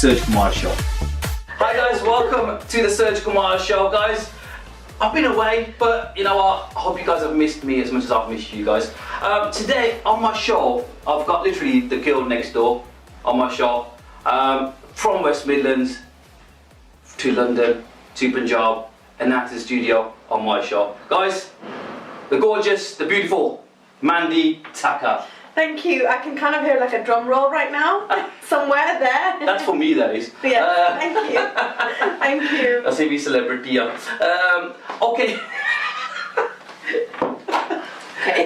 Surj Kumar Show. Hi guys, welcome to the Surj Kumar Show, guys. I've been away, but you know what? I hope you guys have missed me as much as I've missed you guys. Today on my show, I've got literally the girl next door on my show. From West Midlands to London to Punjab and now to the studio on my show. Guys, the gorgeous, the beautiful Mandy Takhar. Thank you. I can kind of hear like a drum roll right now, somewhere there. That's for me, that is. Yeah, thank you. Thank you. That's a celebrity. Okay. Okay.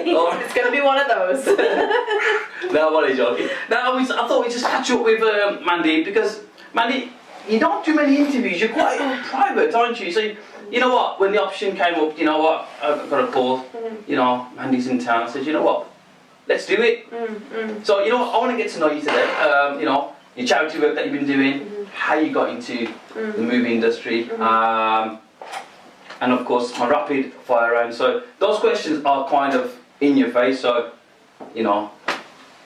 It's going to be one of those. No, I'm only joking. Now, I thought we'd just catch up with Mandy, because Mandy, you don't do many interviews. You're quite private, aren't you? So, you know what? When the option came up, you know what? I got a call. You know, Mandy's in town. I said, you know what? Let's do it. So, you know what? I want to get to know you today. You know, your charity work that you've been doing, how you got into the movie industry, and of course, my rapid fire round. So, those questions are kind of in your face. So, you know,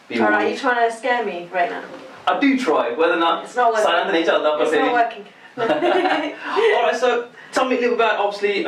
be warned. Alright, you're trying to scare me right now. I do try, whether or not it's not working. It's not working. Alright, so tell me a little about obviously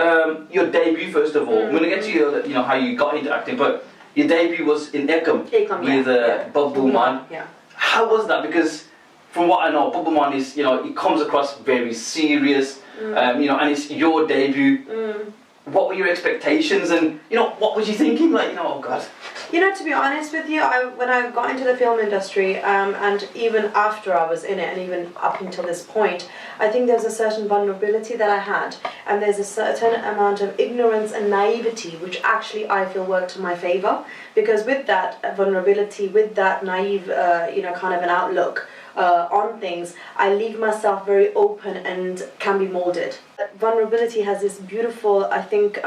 your debut first of all. I'm going to get to your, you know, how you got into acting, but your debut was in Ekum with Bubble Man. Yeah. How was that? Because from what I know, Bubble Man is, you know, it comes across very serious, you know, and it's your debut. What were your expectations, and you know, what was you thinking? Like, you know, oh God. You know, to be honest with you, when I got into the film industry, and even after I was in it, and even up until this point, I think there's a certain vulnerability that I had, and there's a certain amount of ignorance and naivety, which actually I feel worked to my favour, because with that vulnerability, with that naive, you know, kind of an outlook on things, I leave myself very open and can be moulded. Vulnerability has this beautiful, I think,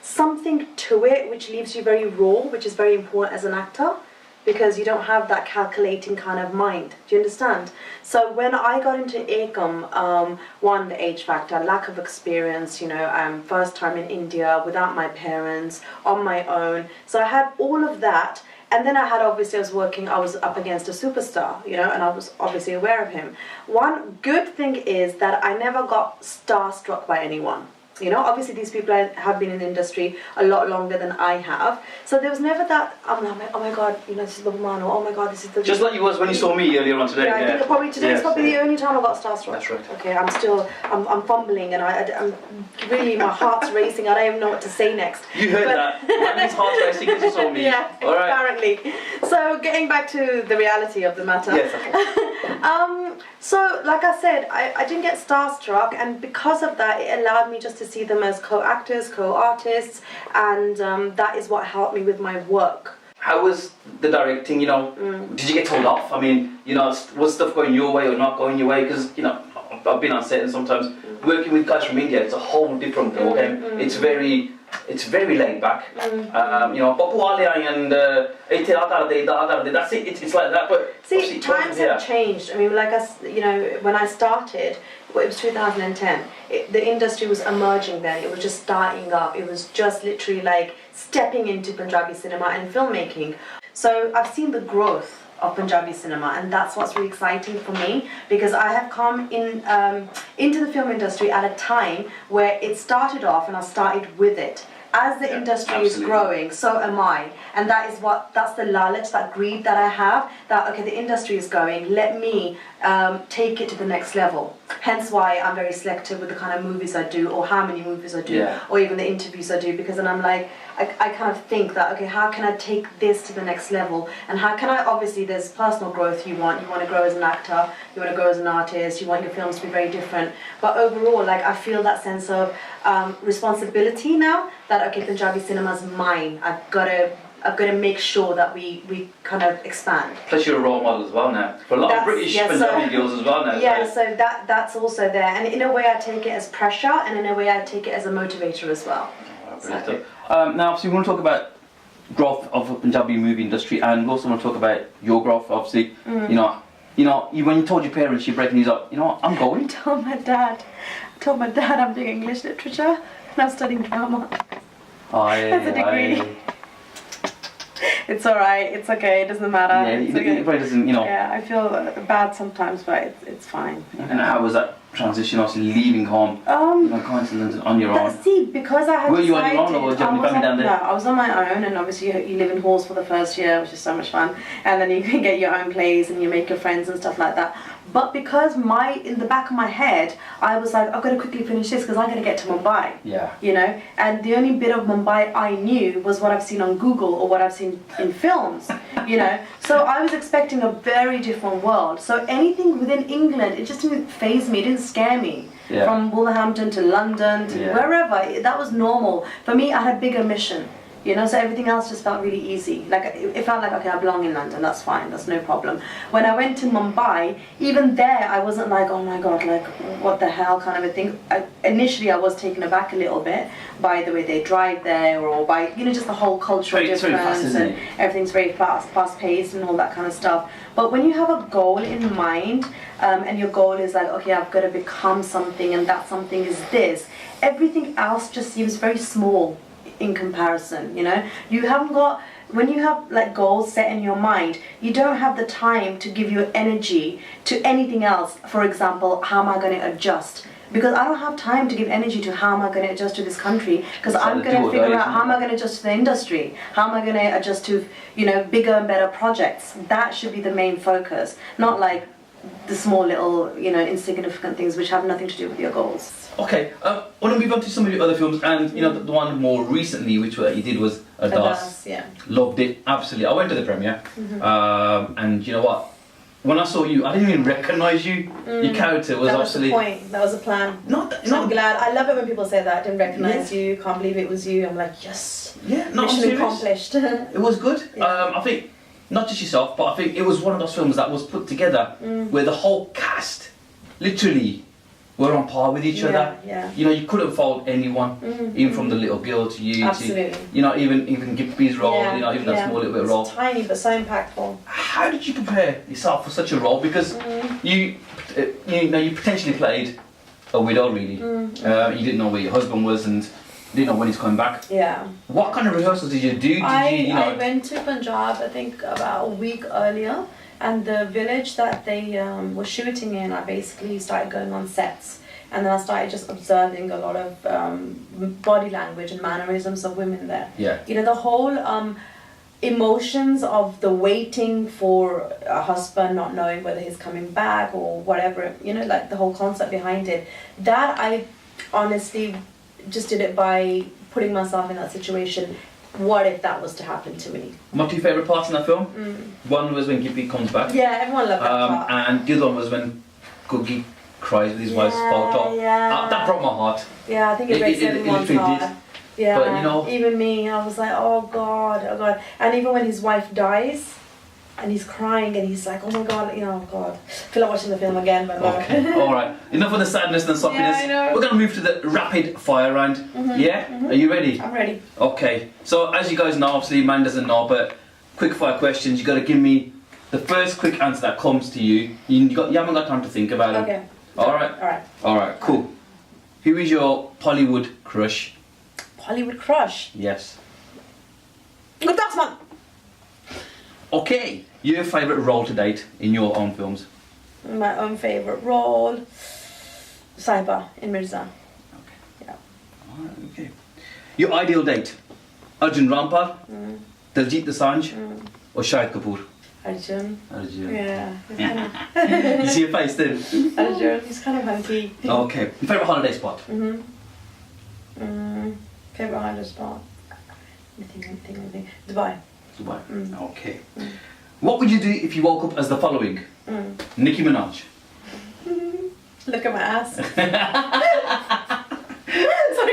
something to it which leaves you very raw, which is very important as an actor, because you don't have that calculating kind of mind. Do you understand? So when I got into Ekum, one, the age factor, lack of experience, you know, first time in India, without my parents, on my own. So I had all of that. And then I was up against a superstar, you know, and I was obviously aware of him. One good thing is that I never got starstruck by anyone. You know, obviously these people have been in the industry a lot longer than I have. So there was never that, I'm like, oh my God, you know, this is Bubble Man, or oh my God, this is the... Just like you was when you saw me earlier on today. Yeah, I think probably today is probably the only time I got starstruck. That's right. Okay, I'm fumbling, and I'm really, my heart's racing. I don't even know what to say next. You heard that. Mandy's heart's racing because you saw me. Yeah, all right. Apparently. So getting back to the reality of the matter. Yes, okay. So like I said, I didn't get starstruck, and because of that, it allowed me just to see them as co-actors, co-artists, and that is what helped me with my work. How was the directing, you know? Did you get told off? I mean, you know, was stuff going your way or not going your way? Because, you know, I've been on set, and sometimes working with guys from India, it's a whole different ballgame. It's very laid back. You know, and that's it. It's like that. But see, times have changed. I mean, like you know, when I started, it was 2010. The industry was emerging then. It was just starting up. It was just literally like stepping into Punjabi cinema and filmmaking. So I've seen the growth of Punjabi cinema, and that's what's really exciting for me, because I have come in into the film industry at a time where it started off, and I started with it. As the industry is growing, so am I, and that's the lalit, that greed that I have, that okay, the industry is going, let me take it to the next level. Hence why I'm very selective with the kind of movies I do, or how many movies I do, or even the interviews I do, because then I'm like, I kind of think that, okay, how can I take this to the next level, and how can I, obviously there's personal growth you want to grow as an actor, you want to grow as an artist, you want your films to be very different, but overall, like, I feel that sense of responsibility now, that okay, Punjabi cinema's mine, I've got to make sure that we kind of expand. Plus you're a role model as well now, for a lot of British Punjabi girls as well now. Yeah, so that's also there, and in a way I take it as pressure, and in a way I take it as a motivator as well. Now obviously we want to talk about growth of the Punjabi movie industry, and we also want to talk about your growth, obviously. You know, when you told your parents you're breaking these up, you know what, I'm going. I told my dad I'm doing English literature and I'm studying drama as a degree. It's alright, it's okay, it doesn't matter. Yeah, It's it okay. probably doesn't, you know. Yeah, I feel bad sometimes, but it's fine. And how was that transition, obviously leaving home, going to London on your own? See, because I had Were you on your own, or did you have any family down there? No, I was on my own, and obviously you live in halls for the first year, which is so much fun, and then you can get your own place and you make your friends and stuff like that. But because in the back of my head, I was like, I've got to quickly finish this because I'm going to get to Mumbai. Yeah. You know, and the only bit of Mumbai I knew was what I've seen on Google or what I've seen in films, you know. So I was expecting a very different world. So anything within England, it just didn't faze me, it didn't scare me. Yeah. From Wolverhampton to London to wherever, that was normal. For me, I had a bigger mission. You know, so everything else just felt really easy. Like, it felt like, okay, I belong in London, that's fine, that's no problem. When I went to Mumbai, even there, I wasn't like, oh my God, like, what the hell kind of a thing. Initially, I was taken aback a little bit by the way they drive there, or by, you know, just the whole cultural difference, and everything's very fast-paced and all that kind of stuff. But when you have a goal in mind, and your goal is like, okay, I've got to become something, and that something is this, everything else just seems very small in comparison. You know, you haven't got, when you have like goals set in your mind, you don't have the time to give your energy to anything else. For example, how am I going to adjust? Because I don't have time to give energy to how am I going to adjust to this country, because I'm going to figure out how am I going to adjust to the industry, how am I going to adjust to, you know, bigger and better projects. That should be the main focus, not like the small little, you know, insignificant things which have nothing to do with your goals. Okay, I want to move on to some of your other films, and you know, the one more recently which you did was Ardaas. Yeah. Loved it, absolutely. I went to the premiere, and you know what? When I saw you, I didn't even recognise you. Your character was absolutely. That was the point. That was the plan. I'm glad. I love it when people say that. I didn't recognise you. Can't believe it was you. I'm like, yes. Yeah, not mission accomplished. It was good. Yeah. I think not just yourself, but I think it was one of those films that was put together where the whole cast, literally, were on par with each other. Yeah. You know, you couldn't fault anyone, even from the little girl to you. Absolutely. To, you know, even Gippy's role. You know, even that small little bit of role. It's tiny but so impactful. How did you prepare yourself for such a role? Because you potentially played a widow, really. You didn't know where your husband was, and you didn't know when he's coming back. Yeah. What kind of rehearsals did you do? I went to Punjab, I think about a week earlier, and the village that they were shooting in, I basically started going on sets, and then I started just observing a lot of body language and mannerisms of women there. Yeah. You know, the whole emotions of the waiting for a husband, not knowing whether he's coming back or whatever, you know, like the whole concept behind it. That I honestly just did it by putting myself in that situation. What if that was to happen to me? My two favourite parts in that film? One was when Gippy comes back. Yeah, everyone loved that part. And the other one was when Googie cries with his wife's photo. Yeah. That broke my heart. Yeah, I think it breaks everyone's heart. Did. Yeah, but, you know, even me, I was like, oh God. And even when his wife dies, and he's crying, and he's like, oh my God, you know, God. I feel like watching the film again, but no. Okay, alright. Enough of the sadness and soppiness. Yeah, I know. We're going to move to the rapid fire round. Yeah? Are you ready? I'm ready. Okay. So, as you guys know, obviously, man doesn't know, but quick fire questions, you got to give me the first quick answer that comes to you. You haven't got time to think about it. Okay. Alright? Alright, cool. Who is your Hollywood crush? Hollywood crush? Yes. Good man. Okay. Your favourite role to date in your own films? My own favourite role, Saiba in Mirza. Okay. Yeah. Alright, okay. Your ideal date? Arjun Rampal, Daljit Dosanjh, or Shahid Kapoor? Arjun. Yeah. You see your face then? Arjun, he's kind of hunky. Okay. Your favourite holiday spot? Favourite holiday spot? Anything. Dubai. Okay. What would you do if you woke up as the following? Nicki Minaj. Look at my ass. Sorry,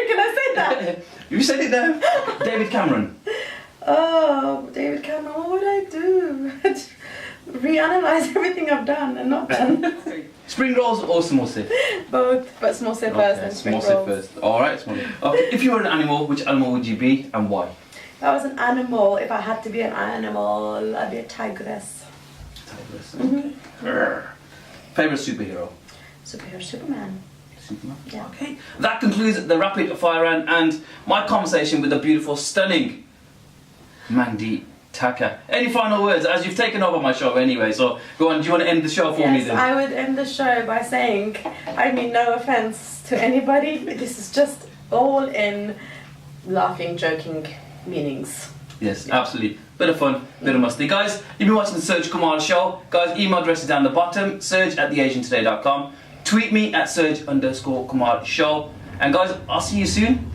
can I say that? You said it there. David Cameron. Oh, David Cameron, what would I do? Reanalyze everything I've done and not done. Spring rolls or samosa? Both, but samosa first and spring samosa rolls. first. Alright, samosa. Okay. If you were an animal, which animal would you be and why? If I was an animal, if I had to be an animal, I'd be a tigress. Okay. Favourite superhero? Superhero, Superman. Superman? Yeah. Okay. That concludes the rapid fire round and my conversation with the beautiful, stunning Mandy Takhar. Any final words, as you've taken over my show anyway, so go on, do you want to end the show for me Yes, then? I would end the show by saying, I mean no offense to anybody, but this is just all in laughing, joking meanings. Yes, absolutely. Bit of fun, bit of musty. Guys, you've been watching the Surj Kumar show. Guys, email address is down the bottom, surj@theasiantoday.com. Tweet me at surj_Kumar show. And guys, I'll see you soon.